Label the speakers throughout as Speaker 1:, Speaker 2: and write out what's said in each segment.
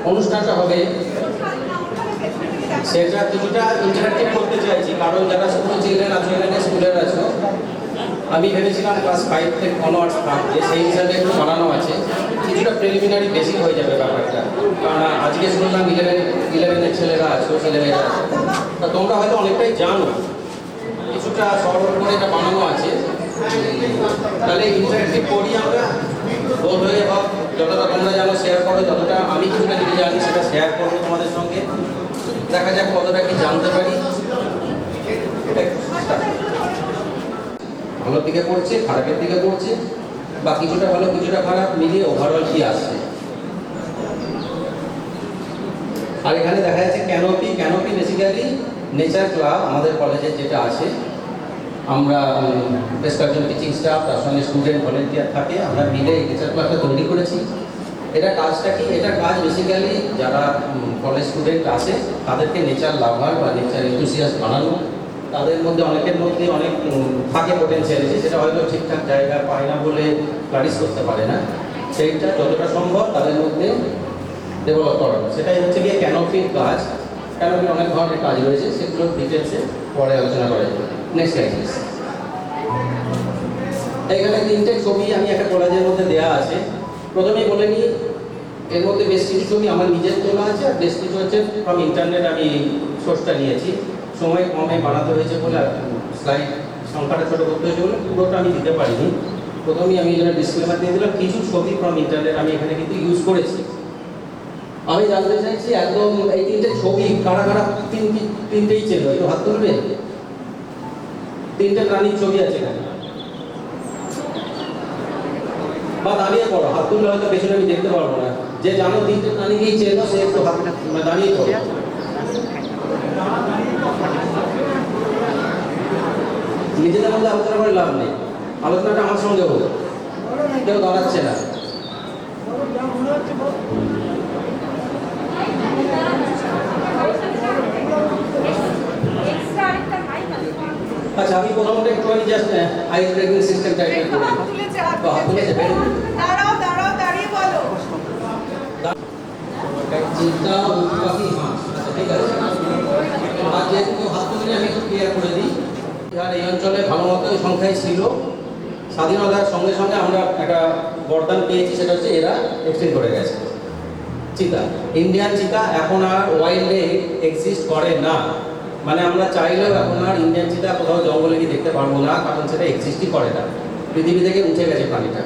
Speaker 1: অনুষ্ঠানটা হবে সেটা কিছুটা ইন্টারাক্টিভ করতে চাইছি, কারণ যারা স্কুল চিলড্রেন আছো, এখানে স্কুলের আছো, আমি ভেবেছিলাম ক্লাস 5 থেকে অনওয়ার্ডস থাকবে, সেই হিসাবে একটু বানানো আছে। কিছুটা প্রিলিমিনারি বেসিক হয়ে যাবে ব্যাপারটা, কারণ আজকে শুনলাম 11-এর ছেলেরা আছো, ছেলেমেয়েরা আছো, তা তোমরা হয়তো অনেকটাই জানো, কিছুটা সরল করে এটা বানানো আছে। তাহলে ইন্টারাক্টিভ করি আমরা, বোর হয়ে হোক, যতটা তোমরা জানো শেয়ার করো, যতটা আমি কিছুটা যদি জানি সেটা শেয়ার করবো তোমাদের সঙ্গে। দেখা যাক কতটা কি জানতে পারি। ভালোর দিকে পড়ছে, খারাপের দিকে পড়ছে, বা কিছুটা ভালো কিছুটা খারাপ মিলিয়ে ওভারঅল কি আসছে। আর এখানে দেখা যাচ্ছে ক্যানোপি বেসিক্যালি নেচার ক্লাব আমাদের কলেজের যেটা আছে, আমরা বেশ কয়েকজন টিচিং স্টাফ, তার সঙ্গে স্টুডেন্ট ভলেন্টিয়ার থাকে, আমরা মিলে এই নেচার ক্লাবটা তৈরি করেছি। এটা কাজটা কি? এটা কাজ বেসিক্যালি যারা কলেজ স্টুডেন্ট আছে তাদেরকে নেচার লাভার বা নেচার এনথুসিয়াস্ট বানানো। তাদের মধ্যে অনেকের মধ্যে অনেক থাকে পোটেনশিয়ালিটি, সেটা হয়তো ঠিকঠাক জায়গা পায় না বলে ফ্লারিশ করতে পারে না, সেইটা যতটা সম্ভব তাদের মধ্যে ডেভেলপ করানো। সেটাই হচ্ছে গিয়ে ক্যানোপির কাজ। ক্যানোপির অনেক ধরনের কাজ রয়েছে, সেগুলো ডিটেলসে পরে আলোচনা করা যাবে। Next slide. এখানে 3টে ছবি আমি একটা কলেজের মধ্যে দেওয়া আছে। প্রথমেই বলে নিই, এর মধ্যে বেশ কিছু ছবি আমার নিজের তোলা আছে, আর বেশ কিছু হচ্ছে ফ্রম ইন্টারনেট, আমি সোর্সটা নিয়েছি। সময় কমে বানাতে হয়েছে বলে, স্লাইড সংখ্যাটা ছোটো করতে হয়েছে বলে পুরোটা আমি দিতে পারিনি। প্রথমেই আমি এই জন্য ডিসক্লেমার দিয়ে দিলাম, কিছু ছবি ফ্রম ইন্টারনেট আমি এখানে কিন্তু ইউজ করেছি। আমি জানতে চাইছি একদম এই 3টে ছবি কারা কারা তিনটেই চেনো, একটু হাত তুলবে। 3টে প্রাণীর ছবি আছে এখানে, বা দাঁড়িয়ে পড়ো, হাত তুললে হয়তো পেছনে আমি দেখতে পারবো না। যে জানো 3টে প্রাণীকেই চেনো সে একটু হাত দাঁড়িয়ে পড়ো। নিজেদের মধ্যে আলোচনা করে লাভ নেই, আলোচনাটা আমার সঙ্গে হলো, কেউ দাঁড়াচ্ছে না। আচ্ছা, আমি প্রথমটা একটুখানি জাস্ট আইস ব্রেকিং সিস্টেম টাইপের করি। তো হাত তুলেছে,
Speaker 2: দাঁড়াও দাঁড়িয়ে বলো।
Speaker 1: চিন্তা উৎপাতি হাঁস। আচ্ছা, ঠিক আছে। আর যেহেতু হাত তুলে আমি একটু ক্লিয়ার করে দিই, আর এই অঞ্চলে ভালো মতো সংখ্যায় ছিল। স্বাধীনতার সঙ্গে সঙ্গে আমরা একটা বরদান পেয়েছি, সেটা হচ্ছে এরা এক্সটেন্ড করে গেছে। চিতা, ইন্ডিয়ান চিতা এখন আর ওয়াইল্ডে এক্সিস্ট করে না, মানে আমরা চাইলেও এখন আর ইন্ডিয়ান চিতা কোথাও জঙ্গলে গিয়ে দেখতে পারবো না, কারণ সেটা এক্সিস্টই করে না, পৃথিবী থেকে উঠে গেছে প্রাণীটা।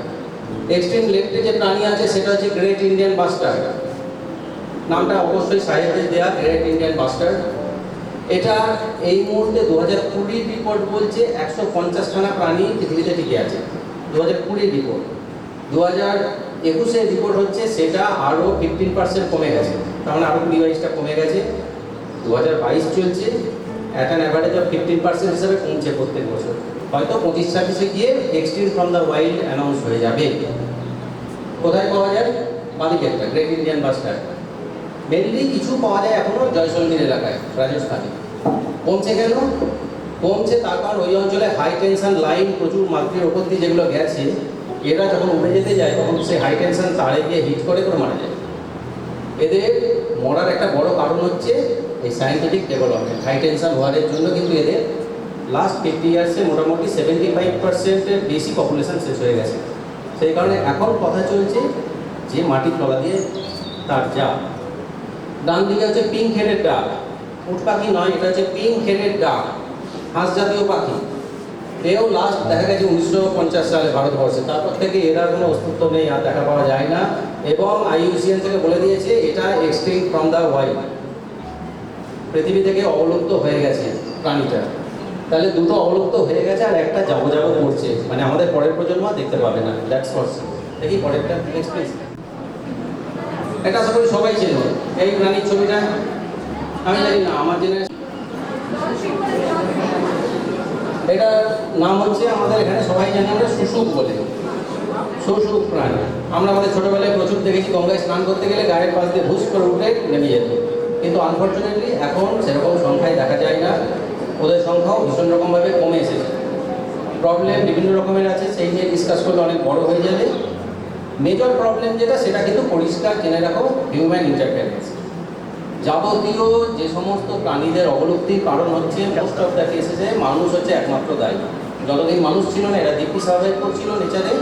Speaker 1: এক্সট্রিম লেফটে যে প্রাণী আছে সেটা হচ্ছে গ্রেট ইন্ডিয়ান বাস্টার্ড। নামটা অবশ্যই সাহিত্যে দেওয়া, গ্রেট ইন্ডিয়ান বাস্টার্ড। এটা এই মুহূর্তে 2020 রিপোর্ট বলছে 150খানা প্রাণী পৃথিবীতে টিকে আছে। 2020 রিপোর্ট। 2021 রিপোর্ট হচ্ছে সেটা আরও 15% কমে গেছে, তার মানে আরও 20-22টা কমে গেছে। 2022 চলছে, অ্যাট অ্যান অ্যাভারেজ অফ 15% হিসাবে কমছে প্রত্যেক বছর। হয়তো 25-26-এ গিয়ে extinct from the wild announce হয়ে যাবে। কোথায় পাওয়া যায়? বালিকেটটা, গ্রেট ইন্ডিয়ান বাস্টার্ড। মেনলি কিছু পাওয়া যায় এখনও জয়সলমীর এলাকায়, রাজস্থানে। কমছে কেন? কমছে তার কারণ ওই অঞ্চলে হাই টেনশন লাইন প্রচুর মাত্রার ওপর দিয়ে যেগুলো গেছে, এরা যখন উঠে যেতে যায় তখন সেই হাই টেনশন তারে গিয়ে হিট করে মারা যায়। এদের মরার একটা বড় কারণ হচ্ছে এই সায়েন্টিফিক ডেভেলপমেন্ট। হাই টেনশন ওয়ারের জন্য কিন্তু এদের লাস্ট 50 ইয়ার্সে মোটামুটি 75%-এর বেশি পপুলেশন শেষ হয়ে গেছে। সেই কারণে এখন কথা চলছে যে মাটির তলা দিয়ে তার যা। ডান দিকে হচ্ছে পিঙ্ক হেডেড ডাক, উট পাখি নয়, এটা হচ্ছে পিঙ্ক হেডেড ডাক, হাঁস জাতীয় পাখি। এও লাস্ট দেখা গেছে 1950 সালে ভারতবর্ষে, তারপর থেকে এরা কোনো অস্তিত্ব নেই, আর দেখা পাওয়া যায় না। এবং IUCN থেকে বলে দিয়েছে এটা এক্সটিংক্ট ফ্রম দ্য ওয়াইল্ড, পৃথিবী থেকে অবলুপ্ত হয়ে গেছে প্রাণীটা। তাহলে দুটো অবলুপ্ত হয়ে গেছে আর একটা যাবো করছে, মানে আমাদের পরের প্রজন্ম দেখতে পাবে না। দ্যাটস ফর দেখি পরেরটা নেক্সট প্লিজ। এটা আশা করি সবাই চেনো এই প্রাণীর ছবিটা, আমি জানি না আমার জেনারেশন। এটা নাম হচ্ছে আমাদের এখানে সবাই জানি আমরা শুশুক বলে, শুশুক প্রাণী। আমরা আমাদের ছোটোবেলায় প্রচুর দেখেছি, গঙ্গায় স্নান করতে গেলে গায়ের পাশ দিয়ে ভুস করে উঠে নেমে যেত, কিন্তু আনফর্চুনেটলি এখন সেরকম সংখ্যায় দেখা যায় না, ওদের সংখ্যাও ভীষণ রকমভাবে কমে এসেছে। প্রবলেম বিভিন্ন রকমের আছে, সেই নিয়ে ডিসকাস করলে অনেক বড় হয়ে যাবে। মেজর প্রবলেম যেটা সেটা কিন্তু পরিষ্কার জেনে রাখো হিউম্যান ইন্টারফেয়ারেন্স। যাবতীয় যে সমস্ত প্রাণীদের অবলুপ্তির কারণ হচ্ছে মোস্ট অফ দ্য কেসেসে মানুষ হচ্ছে একমাত্র দায়ী। যতদিন মানুষ ছিল না এরা দিব্যি সার্ভাইভ করছিল নেচারে,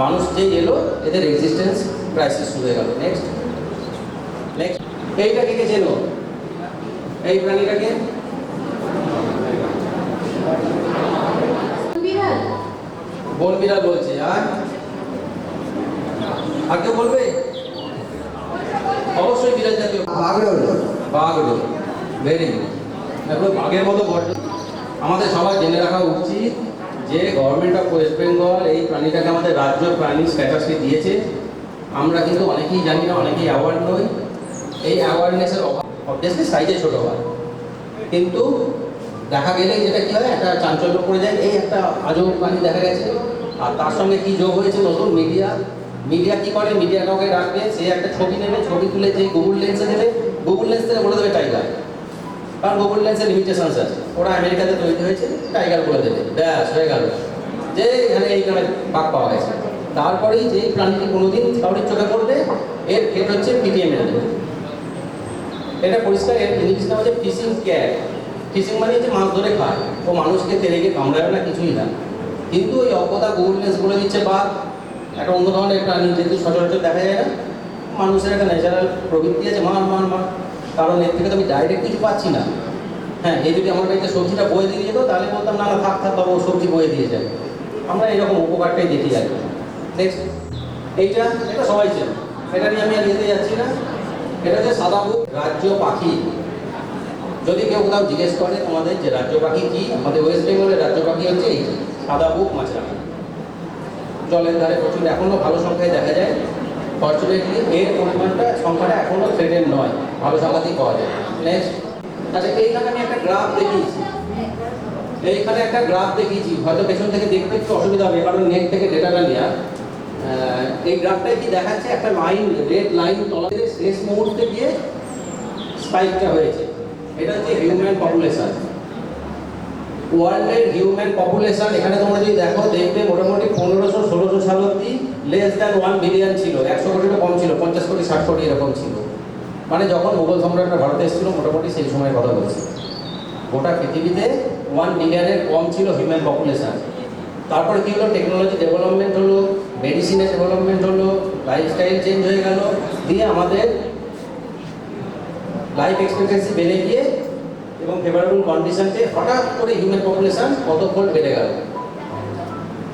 Speaker 1: মানুষ যেই এলো এদের এক্সিস্টেন্স ক্রাইসিস শুরু হয়ে গেল। নেক্সট নেক্সট এইটাকে কে চেনো? এই প্রাণীটাকে
Speaker 2: বিড়াল।
Speaker 1: বন বিড়াল বলছে। আর কেউ বলবে? অবশ্যই বিড়াল জাতীয়। বাঘডোল, ভেরি গুড। দেখো বাঘের মতো বড়। আমাদের সবাই জেনে রাখা উচিত যে গভর্নমেন্ট অফ ওয়েস্ট বেঙ্গল এই প্রাণীটাকে আমাদের রাজ্য প্রাণী স্ট্যাটাসে দিয়েছে। আমরা কিন্তু অনেকেই জানি না, অনেকেই অ্যাওয়ার্ড নই। এই অ্যাওয়ারনেসের অভাব, অবভিয়াসলি সাইজে ছোটো হয়, কিন্তু দেখা গেলে যেটা কী হয়, একটা চাঞ্চল্য পড়ে যায়, এই একটা আজব প্রাণী দেখা গেছে। আর তার সঙ্গে কি যোগ হয়েছে নতুন মিডিয়া কি করে, মিডিয়া কাউকে ডাকবে, সে একটা ছবি নেবে, ছবি তুলে যে গুগল লেন্সে দেবে, গুগল লেন্স থেকে বলে দেবে টাইগার। কারণ গুগল লেন্সের লিমিটেশনস আছে, ওরা আমেরিকাতে তৈরি হয়েছে, টাইগার বলে দেবে, ব্যাস হয়ে গেল যে এখানে এইখানে বাঘ পাওয়া গেছে। তারপরেই যেই প্রাণীটি কোনোদিন কাউরির চোখে পড়বে, এর ক্ষেত হচ্ছে পিটিএম মেরে দেবে। এটা পরিষ্কার। এর ইংলিশ নাম হচ্ছে ফিশিং ক্যাট। ফিশিং মানে হচ্ছে মাছ ধরে খায়, ও মানুষকে তেরেকে কামড়ায় না, কিছুই না। কিন্তু ওই অজ্ঞতা গুগল লেন্স বলে দিচ্ছে বাঘ একটা অন্য ধরনের প্রাণী, যেহেতু সচরাচর দেখা যায় না। মানুষের একটা ন্যাচারাল প্রবৃত্তি আছে মার মার মার, কারণ এর থেকে তো আমি ডাইরেক্ট কিছু পাচ্ছি না। হ্যাঁ, এই যদি আমার বাড়িতে সবজিটা বয়ে দিয়ে যেত তাহলে বলতাম না না থাক থাক বাবু সবজি বয়ে দিয়ে যায়। আমরা এরকম উপকারটাই দেখি আর কি। নেক্সট এটা সবাই চেন, এটা নিয়ে আমি আর যেতে যাচ্ছি না। এটা হচ্ছে সাদা বুক রাজ্য পাখি। যদি কেউ কোথাও জিজ্ঞেস করে তোমাদের যে রাজ্য পাখি কি, আমাদের ওয়েস্ট বেঙ্গলের রাজ্য পাখি হচ্ছে এই সাদা বুক মাছরাঙা। জলের ধারে প্রচুর এখনও ভালো সংখ্যায় দেখা যায়। ফর্চুনেটলি এর সংখ্যাটা এখনও থ্রেটেড নয়, ভালো সংখ্যাতেই পাওয়া যায়। নেক্সট, আচ্ছা এইখানে আমি একটা গ্রাফ দেখিয়েছি, হয়তো পেছন থেকে দেখতে একটু অসুবিধা হবে কারণ নেট থেকে ডেটাটা নেওয়া। এই গ্রাফটায় কি দেখাচ্ছে, একটা লাইন, রেড লাইন তলাতে শেষ মুহূর্তে গিয়ে স্পাইকটা হয়েছে। এটা হচ্ছে হিউম্যান পপুলেশন, ওয়ার্ল্ডের হিউম্যান পপুলেশন। এখানে তোমরা যদি দেখো দেখবে মোটামুটি 1500-1600 সাল অব্দি লেস দ্যান 1 বিলিয়ন ছিল, 100 কোটিরও কম ছিল, 50 কোটি 60 কোটি এরকম ছিল। মানে যখন মুঘল সম্রাটরা ভারতে এসেছিল মোটামুটি সেই সময়ের কথা বলছি। গোটা পৃথিবীতে 1 বিলিয়নের কম ছিল হিউম্যান পপুলেশন। তারপরে কী হলো, টেকনোলজি ডেভেলপমেন্ট হলো, মেডিসিনের ডেভেলপমেন্ট হলো, লাইফস্টাইল চেঞ্জ হয়ে গেল, দিয়ে আমাদের লাইফ এক্সপেক্টেন্সি বেড়ে গিয়ে এবং ফেভারেবল কন্ডিশনতে হঠাৎ করে হিউম্যান পপুলেশন কতফোল্ড বেড়ে গেল।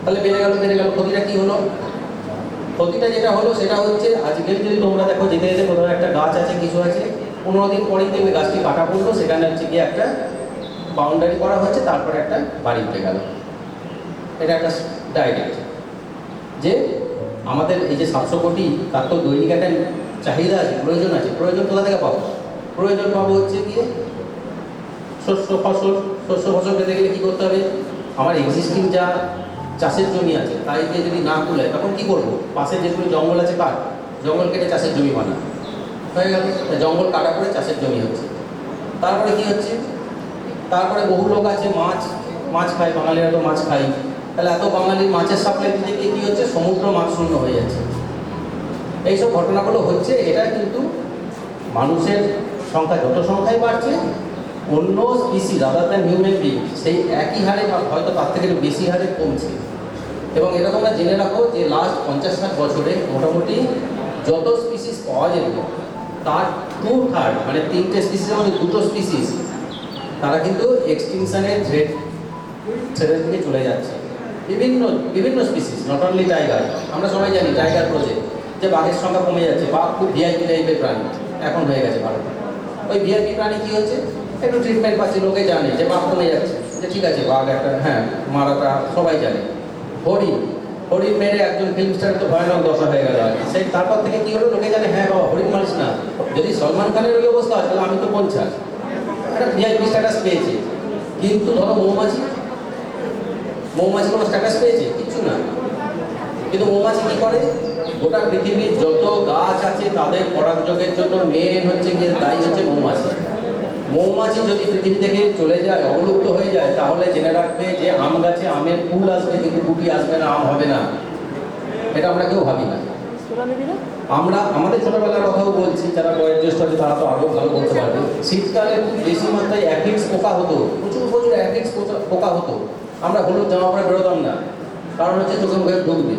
Speaker 1: তাহলে বেড়ে গেল, ক্ষতিটা কী হলো? ক্ষতিটা যেটা হলো সেটা হচ্ছে আজকে যদি তোমরা দেখো যেতে যেতে কোথাও একটা গাছ আছে, কিছু আছে, 15 দিন পরেই দেখবে গাছটি কাটা পড়লো, সেখানে হচ্ছে গিয়ে একটা বাউন্ডারি করা হচ্ছে, তারপরে একটা বাড়ি উঠে গেল। এটা একটা ডাইরেক্ট যে আমাদের এই যে 700 কোটি, তার তো দৈনিক একটা চাহিদা আছে, প্রয়োজন আছে। প্রয়োজন কোথা থেকে পাবো? প্রয়োজন পাবো হচ্ছে গিয়ে শস্য ফসল পেতে গেলে কী করতে হবে? আমার এক্সিস্টিং যা চাষের জমি আছে তাই দিয়ে যদি না তুলে তখন কী করবো? পাশে যেগুলো জঙ্গল আছে কাঠ, জঙ্গল কেটে চাষের জমি বানা হয়ে গেল। জঙ্গল কাটা করে চাষের জমি হচ্ছে। তারপরে কি হচ্ছে? তারপরে বহু লোক আছে মাছ খায়, বাঙালিরা তো মাছ খাই। তাহলে এত বাঙালির মাছের সাপ্লাই দিতে গিয়ে কী হচ্ছে? সমুদ্র মাছ শূন্য হয়ে যাচ্ছে। এইসব ঘটনাগুলো হচ্ছে। এটা কিন্তু মানুষের সংখ্যা যত সংখ্যাই বাড়ছে, অন্য species other than human being সেই একই হারে বা হয়তো তার থেকে বেশি হারে কমছে। এবং এটা তোমরা জেনে রাখো যে লাস্ট 50-60 বছরে মোটামুটি যত স্পিসিস পাওয়া যেত তার 2/3 মানে 3টে স্পিসিসের মধ্যে 2টো স্পিসিস তারা কিন্তু এক্সটিংশনের থ্রেডের দিকে চলে যাচ্ছে। বিভিন্ন স্পিসিস, নট অনলি টাইগার। আমরা সবাই জানি টাইগার প্রজেক্ট, যে বাঘের সংখ্যা কমে যাচ্ছে। বাঘ খুব ভিআইপি টাইপের প্রাণী এখন হয়ে গেছে ভারতে। ওই ভিআইপি প্রাণী কী হচ্ছে? একটু ট্রিটমেন্ট পাচ্ছে, লোকে জানে যে বাঘ কমে যাচ্ছে, যে ঠিক আছে বাঘ একটা মারাটা সবাই জানে। হরিণ মেরে একজন ফিল্ম স্টার তো ভয়ানক দশা হয়ে গেল আর কি। সেই তারপর থেকে কী হলো, লোকে জানে বাবা হরিণ মারিস না। যদি সলমান খানের ওই অবস্থা হয় তাহলে আমি তো 50 একটা ভিআইপি স্ট্যাটাস পেয়েছি। কিন্তু ধরো মৌমাছি কোনো স্ট্যাটাস পেয়েছে? কিচ্ছু না। কিন্তু মৌমাছি কী করে? গোটা পৃথিবীর যত গাছ আছে তাদের পরাগযোগের জন্য মেন হচ্ছে গিয়ে দায়ী হচ্ছে মৌমাছি যদি পৃথিবী থেকে চলে যায়, অবলুপ্ত হয়ে যায়, তাহলে জেনে রাখবে যে আম গাছে আমের ফুল আসবে কিন্তু কুটি আসবে না, আম হবে না। এটা আমরা কেউ ভাবি না। আমরা আমাদের ছোটবেলার কথাও বলছি, যারা বয়োজ্যেষ্ঠ আছে তারা তো আরও ভালো বলতে পারবে। শীতকালে খুব বেশি মাত্রায় অ্যাফিডস পোকা হতো, প্রচুর প্রচুর অ্যাফিডস পোকা হতো। আমরা হলুদ জামা পরে বেরোতাম না, কারণ হচ্ছে চোখে মুখে ঢুকবে।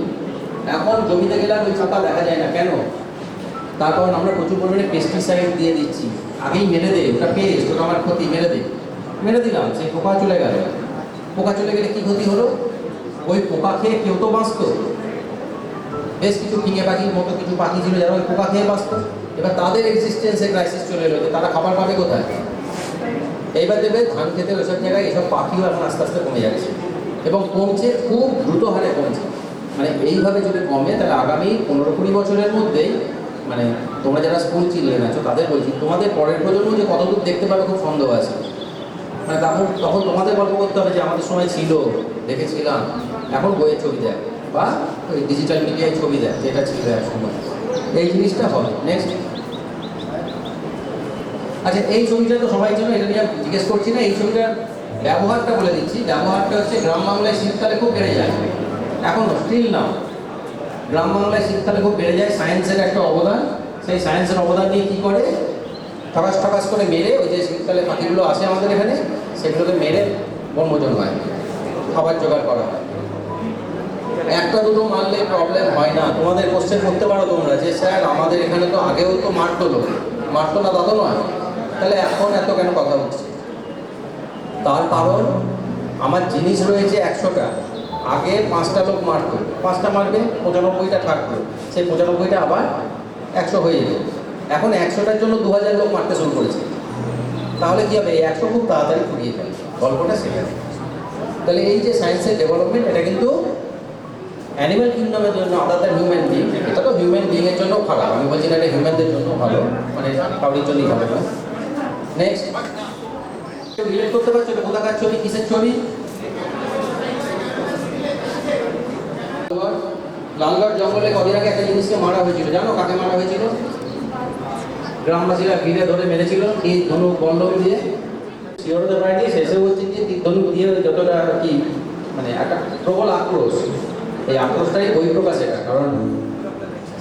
Speaker 1: এখন জমিতে গেলে আর ওই পোকা দেখা যায় না। কেন? তার কারণ আমরা প্রচুর পরিমাণে পেস্টিসাইড দিয়ে দিচ্ছি। আগেই মেরে দে, ওটা পেস্ট, ওটা আমার ক্ষতি, মেরে দিলাম, সেই পোকা চলে গেল। পোকা চলে গেলে কী ক্ষতি হলো? ওই পোকা খেয়ে কেউ তো বাঁচত। বেশ কিছু ফিঙে পাখির মতো কিছু পাখি ছিল যারা ওই পোকা খেয়ে বাঁচত। এবার তাদের এক্সিস্টেন্সে ক্রাইসিস চলে এলো, তারা খাবার পাবে কোথায়? এইবার দেবে ধান খেতে ওইসব জায়গায় এসব পাখিও এখন আস্তে আস্তে কমে যাচ্ছে, এবং কমছে, খুব দ্রুত হারে কমছে। মানে এইভাবে যদি কমে তাহলে আগামী 15-20 বছরের মধ্যেই, মানে তোমরা যারা স্কুল চিলড্রেন আছো তাদের বলছি, তোমাদের পরের প্রজন্ম যে কতদূর দেখতে পাবে খুব সন্দেহ আছে। মানে তখন তোমাদের গল্প করতে হবে যে আমাদের সময় ছিল, দেখেছিলাম। এখন বইয়ের ছবি দেয় বা ওই ডিজিটাল মিডিয়ায় ছবি দেয় যেটা ছিল এক সময়। এই জিনিসটা হবে। নেক্সট। আচ্ছা, এই ছবিটা তো সবাই জন্য, এটা নিয়ে জিজ্ঞেস করছি না। এই ছবিটার ব্যবহারটা বলে দিচ্ছি। ব্যবহারটা হচ্ছে গ্রাম বাংলায় শীতকালে খুব বেড়ে যায়, এখনও স্টিল নাও গ্রাম বাংলায় শীতকালে খুব বেড়ে যায়। সায়েন্সের একটা অবদান, সেই সায়েন্সের অবদান নিয়ে কী করে, ঠকাস করে মেরে, ওই যে শীতকালে পাখিগুলো আসে আমাদের এখানে, সেগুলোকে মেরে বনভোজন হয়, খাবার জোগাড় করা হয়। একটা দুটো মারলে প্রবলেম হয় না। তোমাদের কোশ্চেন করতে পারো তোমরা যে স্যার আমাদের এখানে তো আগেও তো মারতো না, তা তো নয়, তাহলে এখন এত কেন কথা হচ্ছে? তার কারণ আমার জিনিস রয়েছে 100টা, আগে 5টা লোক মারতো, 5টা মারবে, 95টা থাকতো, সেই 95টা আবার 100 হয়ে যেত। এখন 100টার জন্য 2000 লোক মারতে শুরু করেছে। তাহলে কী হবে? 100 খুব তাড়াতাড়ি ফুরিয়ে যাবে। গল্পটা সেখানে। তাহলে এই যে সায়েন্সের ডেভেলপমেন্ট, এটা কিন্তু অ্যানিম্যাল কিংডমের জন্য, আদার দ্যান হিউম্যান বিং, এটা তো হিউম্যান বিংয়ের জন্য খারাপ, আমি বলছি না এটা হিউম্যানদের জন্য ভালো, মানে কাউরির জন্যই ভালো না। নেক্সট। রিলেট করতে পারছো এটা কোথাকার ছবি, কিসের ছবি? লালগড় জঙ্গলে কদিন আগে একটা জিনিসকে মারা হয়েছিল, জানো কাকে মারা হয়েছিল? গ্রামবাসীরা ঘিরে ধরে মেরেছিল, এই ধনুক বন্ধক দিয়ে। শিওর হতে পারেনি, শেষে বলছেন যে ধনুক দিয়ে যতটা কি, মানে একটা প্রবল আক্রোশ, এই আক্রোশটাই বহিঃপ্রকাশ। এটা কারণ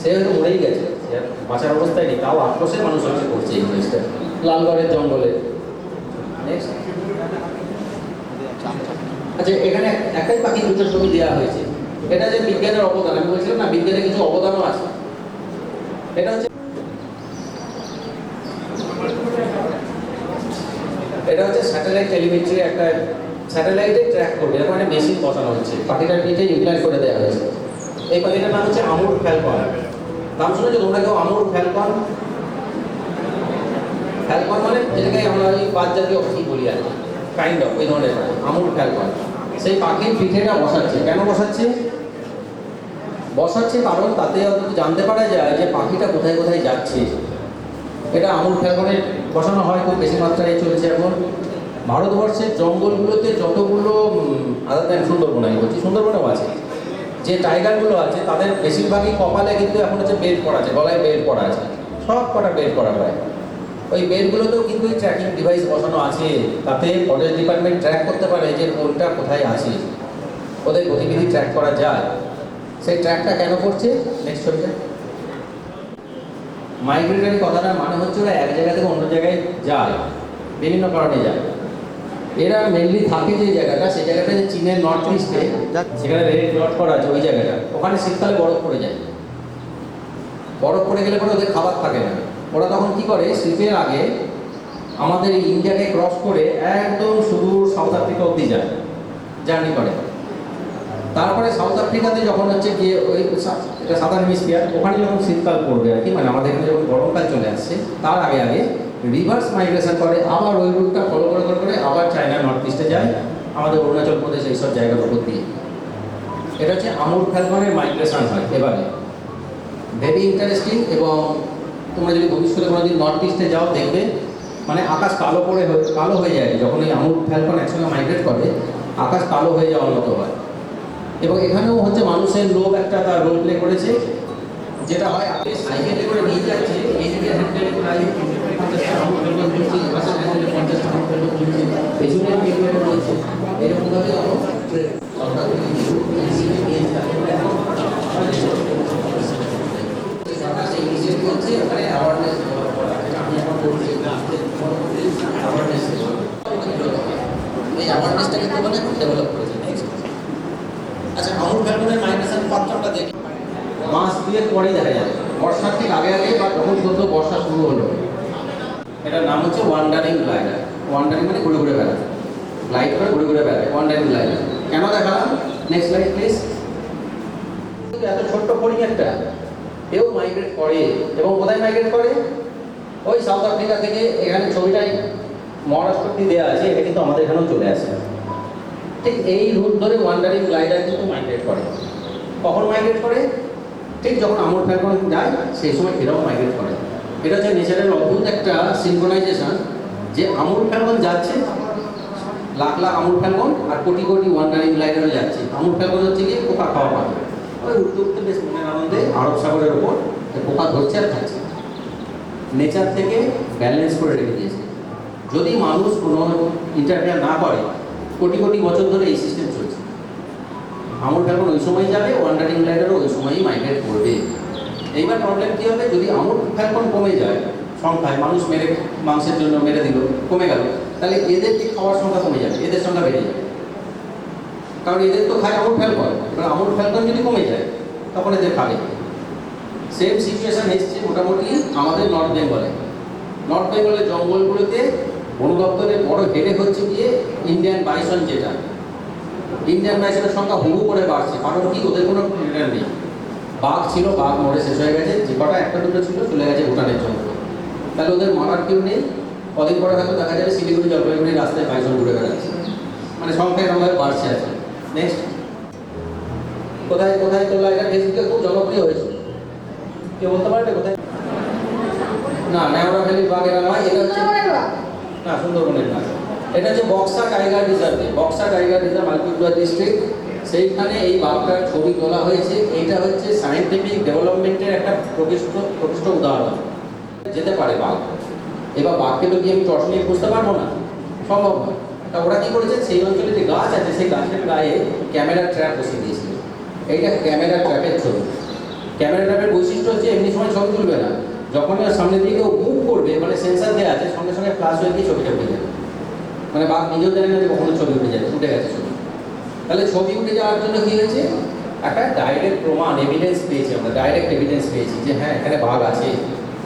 Speaker 1: সে হয়তো মরেই গেছে, সে বাঁচার অবস্থায় নেই, তাও আক্রোশে মানুষ হচ্ছে করছে এই জিনিসটা লালগড়ের জঙ্গলে। নেক্সট। আচ্ছা, এখানে একটাই পাখি দুটো ছবি দেওয়া হয়েছে। এটা যে বিজ্ঞানের অবদান, আমি বলছিলাম না বিজ্ঞানের কিছু অবদানও আছে। এটা হচ্ছে স্যাটেলাইট টেলিমেট্রি, একটা স্যাটেলাইটে ট্র্যাক করবে, এরকম একটা মেশিন বসানো হচ্ছে, পাখিটার পিঠে ইমপ্ল্যান্ট করে দেওয়া হয়েছে। এই পাখিটার নাম হচ্ছে আমুর ফ্যালকন। নাম শুনেছো তোমরা কেউ? আমুর ফ্যালকন। ফ্যালকন মানে যেটাকে আমরা ওই বাদ জাতীয় পাখি বলি আর কি, কাইন্ড অফ ওই ধরনের আমুর ফ্যালকন। সেই পাখির পিঠেটা বসাচ্ছে। কেন বসাচ্ছে? কারণ তাতে জানতে পারা যায় যে পাখিটা কোথায় কোথায় যাচ্ছে। এটা আমুর ফ্যালকনে বসানো হয়, খুব বেশি মাত্রায় চলছে এখন। ভারতবর্ষের জঙ্গলগুলোতে যতগুলো, আদার দ্যান সুন্দরবন, আমি বলছি সুন্দরবনেও আছে, যে টাইগারগুলো আছে তাদের বেশিরভাগই কপালে কিন্তু এখন হচ্ছে বেল্ট পরা আছে, গলায় বেল্ট পরা আছে, সব কটা বেল্ট পরা হয়। ওই বেল্টগুলোতেও কিন্তু ওই ট্র্যাকিং ডিভাইস বসানো আছে, তাতে ফরেস্ট ডিপার্টমেন্ট ট্র্যাক করতে পারে যে কোনটা কোথায় আছে, ওদের গতিবিধি ট্র্যাক করা যায়। সেই ট্র্যাকটা কেন করছে? নেক্সট ছবিটা। মাইগ্রেটরি কথাটার মানে হচ্ছে ওরা এক জায়গা থেকে অন্য জায়গায় যায়, বিভিন্ন কারণে যায়। এরা মেনলি থাকে যে জায়গাটা, সেই জায়গাটা যে চীনের নর্থ ইস্টে, সেখানে রেড ডট করা আছে ওই জায়গাটা, ওখানে শীতকালে বরফ পড়ে যায়। বরফ পড়ে গেলে পরে ওদের খাবার থাকে না। ওরা তখন কী করে, শীতের আগে আমাদের এই ইন্ডিয়াকে ক্রস করে একদম সুদূর সাউথ আফ্রিকা অবধি যায়, জার্নি করে। তারপরে সাউথ আফ্রিকাতে যখন হচ্ছে গিয়ে ওই এটা সাদার্ন হেমিস্ফিয়ার, ওখানে যখন শীতকাল পড়বে আর কি, মানে আমাদের এখানে যখন গরমকাল চলে আসছে, তার আগে রিভার্স মাইগ্রেশন করে, আবার ওই রুটটা ফলো করে আবার চায়না নর্থ ইস্টে যায়, আমাদের অরুণাচল প্রদেশ এইসব জায়গার উপর দিয়ে। এটা হচ্ছে আমুর ফ্যালকনের মাইগ্রেশন হয়। এবারে ভেরি ইন্টারেস্টিং, এবং তোমরা যদি ভবিষ্যতে কোনোদিন নর্থ ইস্টে যাও দেখবে, মানে আকাশ কালো হয়ে যায় যখন এই আমুর ফ্যালকন একসঙ্গে মাইগ্রেট করে, আকাশ কালো হয়ে যাওয়ার মতো হয়। এবং এখানেও হচ্ছে মানুষের লোক একটা তার রোল প্লে করেছে, যেটা হয় আপনি সাইকেলে করে নিয়ে যাচ্ছে, এই দিকে হ্যান্ডেলে প্রায় 50টা আমুর ফ্যালকন ঝুলছে, পাশে হ্যান্ডেলে 50টা আমুর ফ্যালকন ঝুলছে, পেছনে এগুলো রয়েছে। এরকমভাবে সরকার থেকে নিয়ে মাছটা কিন্তু মানে ডেভেলপ করেছে। নেক্সট, আচ্ছা আমুর ফ্যালকনের মাইগ্রেশন পাত্রটা দেখি মাস দুয়েক পরেই দেখা যাবে, বর্ষার ঠিক আগে আগে বা যখন কোথাও বর্ষা শুরু হলো। এটার নাম হচ্ছে ওয়ান্ডারিং গ্লাইডার। ওয়ান্ডারিং মানে ঘুরে ঘুরে বেড়ায়, গ্লাইড করে ঘুরে ঘুরে বেড়ায়, ওয়ান্ডারিং গ্লাইডার। কেন দেখালাম? Next slide please. এত ছোট্ট ফড়িং একটা, এও মাইগ্রেট করে, এবং কোথায় মাইগ্রেট করে? ওই সাউথ আফ্রিকা থেকে এখানে ছবিটাই মহারাষ্ট্রটি দেওয়া আছে, এটা কিন্তু আমাদের এখানেও চলে আসে। ঠিক এই রুট ধরে ওয়ান্ডারিং গ্লাইডার কিন্তু মাইগ্রেট করে। কখন মাইগ্রেট করে? ঠিক যখন আমুর ফ্যালকন যায় সেই সময় এরাও মাইগ্রেট করে। এটা হচ্ছে নেচারের অদ্ভুত একটা সিনক্রোনাইজেশন, যে আমুর ফ্যালকন যাচ্ছে, লাখ লাখ আমুর ফ্যালকন আর কোটি কোটি ওয়ান্ডারিং গ্লাইডারও যাচ্ছে। আমুর ফ্যালকন হচ্ছে গিয়ে পোকা খাওয়া পাবে, ওই উঠতে উঠতে বেশ মনের আনন্দে আরব সাগরের ওপর পোকা ধরছে আর খাচ্ছে। নেচার থেকে ব্যালেন্স করে রেখে দিয়েছে। যদি মানুষ কোনো ইন্টারফেয়ার না করে, কোটি কোটি বছর ধরে এই সিস্টেম চলছে। আমুর ফ্যালকন ওই সময় যাবে, ওয়ান্ডারিং গ্লাইডারও ওই সময়ই মাইগ্রেট করবে। এইবার প্রবলেম কী হবে? যদি আমুর ফ্যালকন কমে যায় সংখ্যায়, মানুষ মেরে মাংসের জন্য মেরে দিল, কমে গেল, তাহলে এদেরকে খাওয়ার সংখ্যা কমে যাবে, এদের সংখ্যা বেড়ে যাবে। কারণ এদের তো খায় আমুর ফ্যালকন, এবার আমুর ফ্যালকন যদি কমে যায় তখন এদের খাবে। সেম সিচুয়েশান এসছে মোটামুটি আমাদের নর্থ বেঙ্গলে। নর্থ বেঙ্গলের জঙ্গলগুলোতে বন দপ্তরের বড় হেডে হচ্ছে গিয়ে ইন্ডিয়ান বাইসন, যেটা ইন্ডিয়ান বাইসনের সংখ্যা হুহু করে বাড়ছে। কারণ কি? ওদের কোনো প্রেডার নেই। বাঘ ছিল, বাঘ মরে শেষ হয়ে গেছে, যে কটা একটা দুটো ছিল চলে গেছে ভুটানের জঙ্গল। তাহলে ওদের মারার কেউ নেই। কদিন পরে হয়তো দেখা যাবে শিলিগুড়ি জলপাইগুড়ি রাস্তায় বাইসন ঘুরে বেড়াচ্ছে, মানে সংখ্যা এরকমভাবে বাড়ছে আছে। নেক্সট, কোথায় কোথায় তোলা? এটা ফেসবুকে খুব জনপ্রিয় হয়েছে, কেউ বলতে পারবে কোথায়? না, নেওড়া ভ্যালির বাঘ এটা নয়, এটা হচ্ছে না, সুন্দরবনের না, এটা হচ্ছে বক্সা টাইগার রিজার্ভে। Buxa tiger reserve Alipurduar district, সেইখানে এই বাঘটার ছবি তোলা হয়েছে। এইটা হচ্ছে সায়েন্টিফিক ডেভেলপমেন্টের একটা প্রকৃষ্ট উদাহরণ। যেতে পারে বাঘ, এবার বাঘকে তো কি আমি টর্চ নিয়ে বুঝতে পারবো না, সম্ভব নয়। তা ওরা কী করেছে? সেই অঞ্চলে যে গাছ আছে সেই গাছের গায়ে ক্যামেরা ট্র্যাপ বসিয়ে দিয়েছিল। এইটা ক্যামেরা ট্র্যাপের ছবি। ক্যামেরা ট্র্যাপের বৈশিষ্ট্য হচ্ছে এমনি সময় ছবি তুলবে না, যখনই ওর সামনের দিকে ও মুভ করবে, মানে সেন্সার দেওয়া আছে, সঙ্গে সঙ্গে ফ্লাশ হয়ে গিয়ে ছবিটা উঠে যাবে। মানে বাঘ নিজেও জানে না যে কখনো ছবি উঠে যাবে, উঠে গেছে ছবি। তাহলে ছবি উঠে যাওয়ার জন্য কী হয়েছে? একটা ডাইরেক্ট প্রমাণ, এভিডেন্স পেয়েছি আমরা, ডাইরেক্ট এভিডেন্স পেয়েছি যে হ্যাঁ এখানে বাঘ আছে।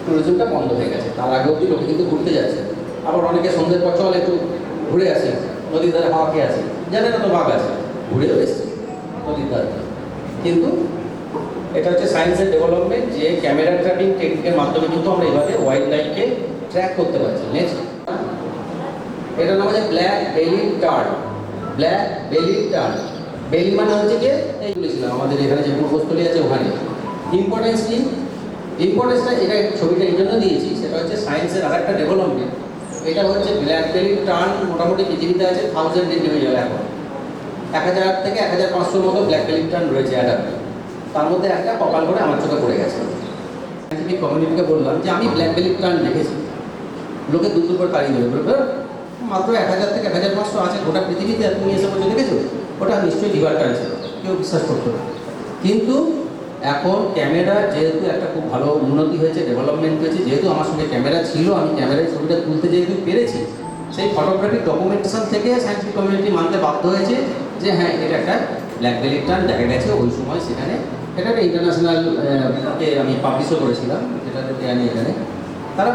Speaker 1: ট্যুরিজমটা বন্ধ হয়ে গেছে, তার আগে অবধি লোকে কিন্তু ঘুরতে যাচ্ছে। আবার অনেকে সন্ধ্যের পর চল একটু ঘুরে আসে, নদীর ধারে হাওয়া খেয়ে আছে, জানে না তো বাঘ আছে, ঘুরেও এসছে নদীর ধারে। কিন্তু এটা হচ্ছে সায়েন্সের ডেভেলপমেন্ট, যে ক্যামেরা ট্র্যাপিং টেকনিকের মাধ্যমে কিন্তু আমরা এভাবে ওয়াইল্ড লাইফকে ট্র্যাক করতে পারছি। নেক্সট, এটার নাম হচ্ছে ব্ল্যাক বেলি টার্ন। ব্ল্যাক বেলি টার্ন, বেলি মানে হচ্ছে গিয়ে এই বলেছিলাম আমাদের এখানে যে পূর্বস্থলী আছে ওখানে। ইম্পর্টেন্স কি? ইম্পর্টেন্সটা এটা ছবিটা এই জন্য দিয়েছি, সেটা হচ্ছে সায়েন্সের আর একটা ডেভেলপমেন্ট। এটা হচ্ছে ব্ল্যাক বেলি টার্ন, মোটামুটি পৃথিবীতে আছে 1000 ইন্ডিভিজুয়াল। এখন 1000 থেকে 1500 মতো ব্ল্যাক বেলি টার্ন রয়েছে অ্যাডাপ্ট। তার মধ্যে একটা কপাল করে আমার চোখে পড়ে গেছে। সায়েন্টিফিক কমিউনিটিকে বললাম যে আমি ব্ল্যাক বেলি টার্ন দেখেছি, লোকে দূর দূর করে তাড়িয়ে দেবে, বলবে মাত্র 1000 থেকে 1500 আছে গোটা পৃথিবীতে, আর তুমি এসে বলছো দেখেছো? ওটা নিশ্চয়ই লিভার টার্ন ছিল, কেউ বিশ্বাস করতো না। কিন্তু এখন ক্যামেরা যেহেতু একটা খুব ভালো উন্নতি হয়েছে, ডেভেলপমেন্ট হয়েছে, যেহেতু আমার সঙ্গে ক্যামেরা ছিল, আমি ক্যামেরায় ছবিটা তুলতে যেহেতু পেরেছি, সেই ফটোগ্রাফিক ডকুমেন্টেশন থেকে সায়েন্টিফিক কমিউনিটি মানতে বাধ্য হয়েছে যে হ্যাঁ এটা একটা ব্ল্যাক বেলি টার্ন দেখা গেছে ওই সময় সেখানে। এটা একটা ইন্টারন্যাশনাল আমি পাবলিশও করেছিলাম, যেটাতে আমি এখানে তারা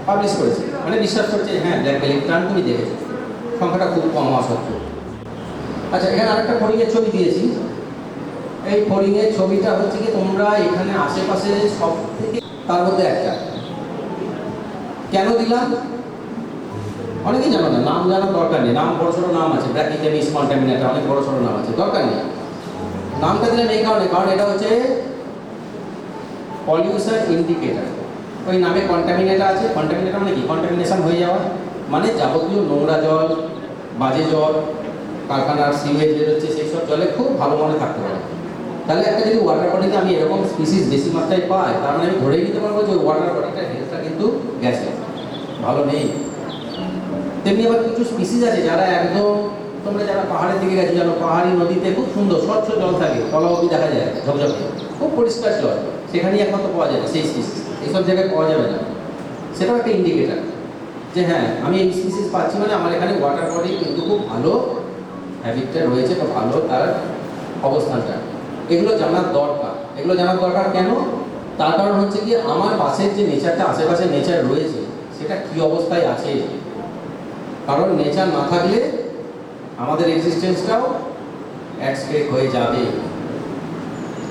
Speaker 1: পাবলিশ করেছে, মানে বিশ্বাস করছে হ্যাঁ ব্ল্যাক বেলি টার্ন তুমি দেখেছো, সংখ্যাটা খুব কম হওয়া সত্ত্বেও। আচ্ছা, এখানে আরেকটা ফড়িংয়ের ছবি দিয়েছি। এই ফড়িংয়ের ছবিটা হচ্ছে কি তোমরা এখানে আশেপাশে সব থেকে তার মধ্যে একটা। কেন দিলাম? অনেকেই জানো না, নাম জানার দরকার নেই, নাম বড় ছোটো নাম আছে, ব্র্যাকিকেমিস কন্টামিনেটার, অনেক বড় ছোটো নাম আছে, দরকার নেই। নামটা দিলাম এই কারণে, কারণ এটা হচ্ছে পলিউশন ইন্ডিকেটার। ওই নামে কন্টামিনেটার আছে। কন্টামিনেটার মানে কি? কন্টামিনেশন হয়ে যাওয়া, মানে যাবতীয় নোংরা জল, বাজে জল, কারখানার সিওয়েজ বেরোচ্ছে, সেই সব জলে খুব ভালো মনে থাকতে পারে। তাহলে একটা যদি ওয়াটার বডিতে আমি এরকম স্পিসিস বেশি মাত্রায় পাই, তার মানে আমি ধরেই নিতে পারবো যে ওয়াটার বডিটার হেলথটা কিন্তু গেছে, ভালো নেই। তেমনি আবার কিছু স্পিসিস আছে যারা একদম, তোমরা যারা পাহাড়ের দিকে গেছো জানো, পাহাড়ি নদীতে খুব সুন্দর স্বচ্ছ জল থাকে, তলা অবধি দেখা যায় ঝকঝকে, খুব পরিষ্কার জল, সেখানেই একমাত্র পাওয়া যায় সেই স্পিসিস, এইসব জায়গায় পাওয়া যাবে না। সেটাও একটা ইন্ডিকেটার যে হ্যাঁ আমি এই স্পিসিস পাচ্ছি, মানে আমার এখানে ওয়াটার বডি কিন্তু খুব ভালো হ্যাবিটটা রয়েছে বা ভালো তার অবস্থানটা, এগুলো জানার দরকার। এগুলো জানার দরকার কেন? তার কারণ হচ্ছে কি, আমার পাশের যে নেচারটা, আশেপাশের নেচার রয়েছে সেটা কি অবস্থায় আছে। কারণ নেচার না থাকলে আমাদের এক্সিস্টেন্সটাও অ্যাটস্টেক হয়ে যাবে।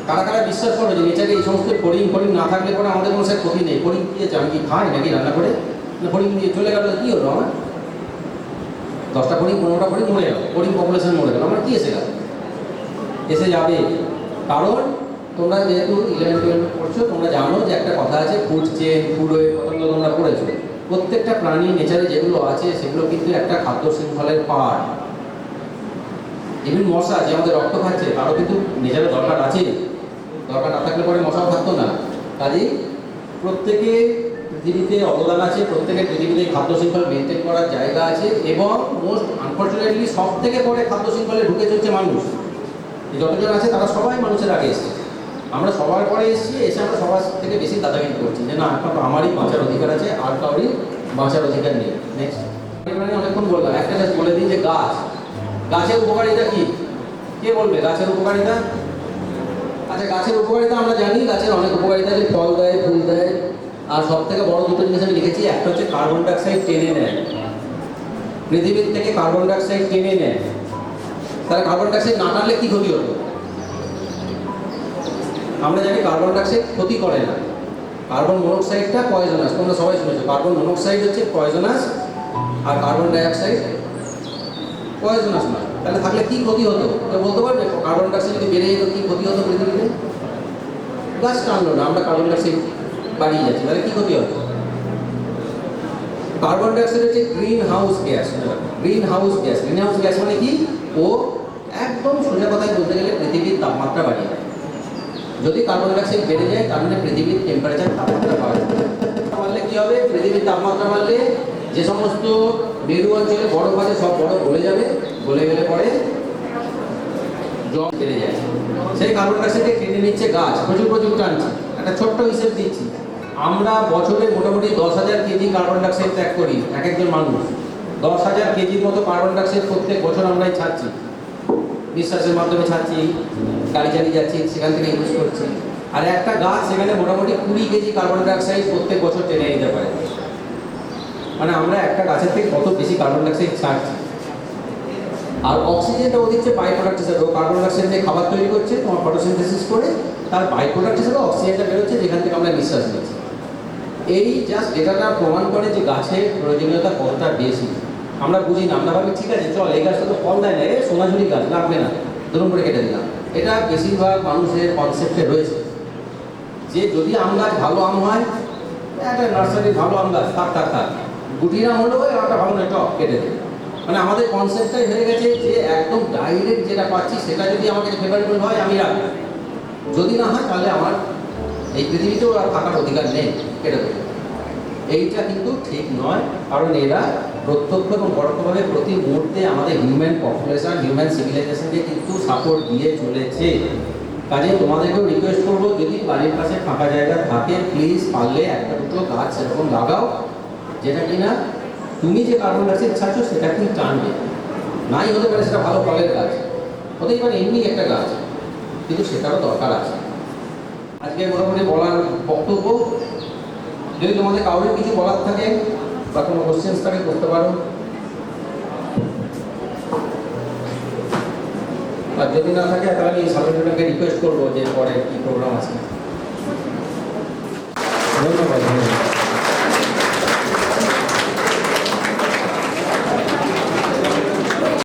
Speaker 1: কারা কারা বিশ্বাস করো যে নেচারে এই সমস্ত ফড়িং না থাকলে পরে আমাদের কোনো সে ক্ষতি নেই? ফড়িং দিয়েছে, আমি কি খাই নাকি রান্না করে? না, ফড়িং দিয়ে চলে গেল, কী হলো আমার? 10টা ফড়িং 15টা ফড়িং মরে গেল, ফড়িং পপুলেশন মরে গেল, আমার কী এসে গেল? এসে যাবে। কারণ তোমরা যেহেতু 11-12 পড়ছো, তোমরা জানো যে একটা কথা আছে, ফুড চেন, ফুড ওয়েব, পতঙ্গ তোমরা পড়েছো। প্রত্যেকটা প্রাণী নেচারে যেগুলো আছে সেগুলো কিন্তু একটা খাদ্য শৃঙ্খলের পার্ট। ইভেন মশা যে আমাদের রক্ত খাচ্ছে, তারও কিন্তু নেচারে দরকার আছে। দরকার না থাকলে পরে মশাও থাকতো না। কাজেই প্রত্যেকে পৃথিবীতে অবদান আছে, প্রত্যেকের পৃথিবীতে খাদ্য শৃঙ্খল মেনটেন করার জায়গা আছে। এবং মোস্ট আনফর্চুনেটলি সব থেকে পরে খাদ্য শৃঙ্খলে ঢুকে চলছে মানুষ। যতজন আছে তারা সবাই মানুষের আগে এসেছে, আমরা সবার পরে এসেছি। এসে আমরা সবার থেকে বেশি দাদাগিরি করছি যে না, একমাত্র আমারই বাঁচার অধিকার আছে, আর কাউরই বাঁচার অধিকার নেই। নেক্সট, অনেকক্ষণ বললাম, একটা জাস্ট বলে দিই যে গাছের উপকারিতা কি? কে বলবে গাছের উপকারিতা? আচ্ছা, গাছের উপকারিতা আমরা জানি, গাছের অনেক উপকারিতা আছে, ফল দেয়, ফুল দেয়। আর সব থেকে বড় দুটো জিনিস আমি লিখেছি, একটা হচ্ছে কার্বন ডাইঅক্সাইড টেনে নেয়, পৃথিবীর থেকে কার্বন ডাইঅক্সাইড টেনে নেয়। তাহলে কার্বন ডাইঅক্সাইড না টানলে কি ক্ষতি হতো? আমরা জানি কার্বন ডাইঅক্সাইড ক্ষতি করে না, কার্বন মনোক্সাইডটা পয়জনাস। তোমরা সবাই শুনেছো কার্বন মনোক্সাইড হচ্ছে পয়জনাস, আর কার্বন ডাইঅক্সাইড পয়জনাস নয়। তাহলে থাকলে কি ক্ষতি হতো কেউ বলতে পারবে? কার্বন ডাইঅক্সাইড যদি বেড়ে যেত কি ক্ষতি হতো পৃথিবীতে? গাছ টানলো না, আমরা কার্বন ডাইঅক্সাইড বাড়িয়ে যাচ্ছি, তাহলে কি ক্ষতি হতো? কার্বন ডাইঅক্সাইড হচ্ছে green house gas. Green house gas, green house gas মানে কি? ও একদম সোজা কথায় বলতে গেলে পৃথিবীর তাপমাত্রা বাড়িয়ে দেয়। যদি কার্বন ডাইঅক্সাইড বেড়ে যায় তার মানে পৃথিবীর টেম্পারেচার, তাপমাত্রা বাড়বে। বাড়লে কি হবে? পৃথিবীর তাপমাত্রা বাড়লে যে সমস্ত মেরু অঞ্চলে বরফ আছে সব বরফ গলে যাবে, গলে গেলে পরে জল বেড়ে যায়। সেই কার্বন ডাইঅক্সাইডকে টেনে নিচ্ছে গাছ, প্রচুর টানছে। একটা ছোট্ট হিসেব দিচ্ছি, আমরা বছরে মোটামুটি 10,000 কেজি কার্বন ডাইঅক্সাইড ত্যাগ করি একজন মানুষ। 10,000 কেজির মতো কার্বন ডাইঅক্সাইড প্রত্যেক বছর আমরাই ছাড়ছি, নিঃশ্বাসের মাধ্যমে ছাড়ছি, গাড়ি চালিয়ে যাচ্ছি, সেখান থেকে ইউজ করছি। আর একটা গাছ সেখানে মোটামুটি 20 কেজি কার্বন ডাইঅক্সাইড প্রত্যেক বছর টেনে নিতে পারে। মানে আমরা একটা গাছের থেকে কত বেশি কার্বন ডাইঅক্সাইড ছাড়ছি। আর অক্সিজেনটা ও দিচ্ছে বাই প্রোডাক্ট হিসেবে। ও কার্বন ডাইঅক্সাইড দিয়ে খাবার তৈরি করছে, তোমার ফটোসিনথেসিস করে তার বাই প্রোডাক্ট হিসেবে অক্সিজেনটা বেরোচ্ছে, যেখান থেকে আমরা নিঃশ্বাস নিচ্ছি। এই জাস্ট ডেটাটা প্রমাণ করে যে গাছের প্রয়োজনীয়তা কতটা বেশি। আমরা বুঝি না, আমরা ভাবি ঠিক আছে চল এই গাছটা তো ফল দেয় না, এ সোনাঝুরি গাছ লাগবে না, ধরুন করে কেটে দিলাম। এটা বেশিরভাগ মানুষের কনসেপ্টে রয়েছে যে যদি আম গাছ ভালো আম হয়, একটা নার্সারির ভালো আম গাছ থাক গুটির আম হলেও একটা ভালো নয়, টপ কেটে দেয়। মানে আমাদের কনসেপ্টটাই হয়ে গেছে যে একদম ডাইরেক্ট যেটা পাচ্ছি সেটা যদি আমাকে ফেভারেবল হয় আমি রাখবো, যদি না হয় তাহলে আমার এই পৃথিবীতেও আর থাকার অধিকার নেই, কেটে দেবে। এইটা কিন্তু ঠিক নয়, কারণ এরা প্রত্যক্ষ এবং পরোক্ষভাবে প্রতি মুহূর্তে আমাদের হিউম্যান পপুলেশন, হিউম্যান সিভিলাইজেশনকে কিন্তু সাপোর্ট দিয়ে চলেছে। কাজে তোমাদেরকেও রিকোয়েস্ট করবো, যদি বাড়ির পাশে ফাঁকা জায়গা থাকে প্লিজ পারলে একটা দুটো গাছ সেরকম লাগাও, যেটা কিনা তুমি যে কার্বন ডাইঅক্সাইড ছাড়ছ সেটা কিন্তু টানবে। নাই হতে পারে সেটা ভালো ফলের গাছ, হতেই পারে এমনি একটা গাছ, কিন্তু সেটারও দরকার আছে। আজকে মোটামুটি বলার বক্তব্য। যদি তোমাদের কাউরে কিছু বলার থাকে বা কোনো কোশ্চেন্স থাকে করতে পারো, আর যদি না থাকে তাহলে আমি সামনে রিকোয়েস্ট করবো যে পরে কি প্রোগ্রাম আছে। ধন্যবাদ।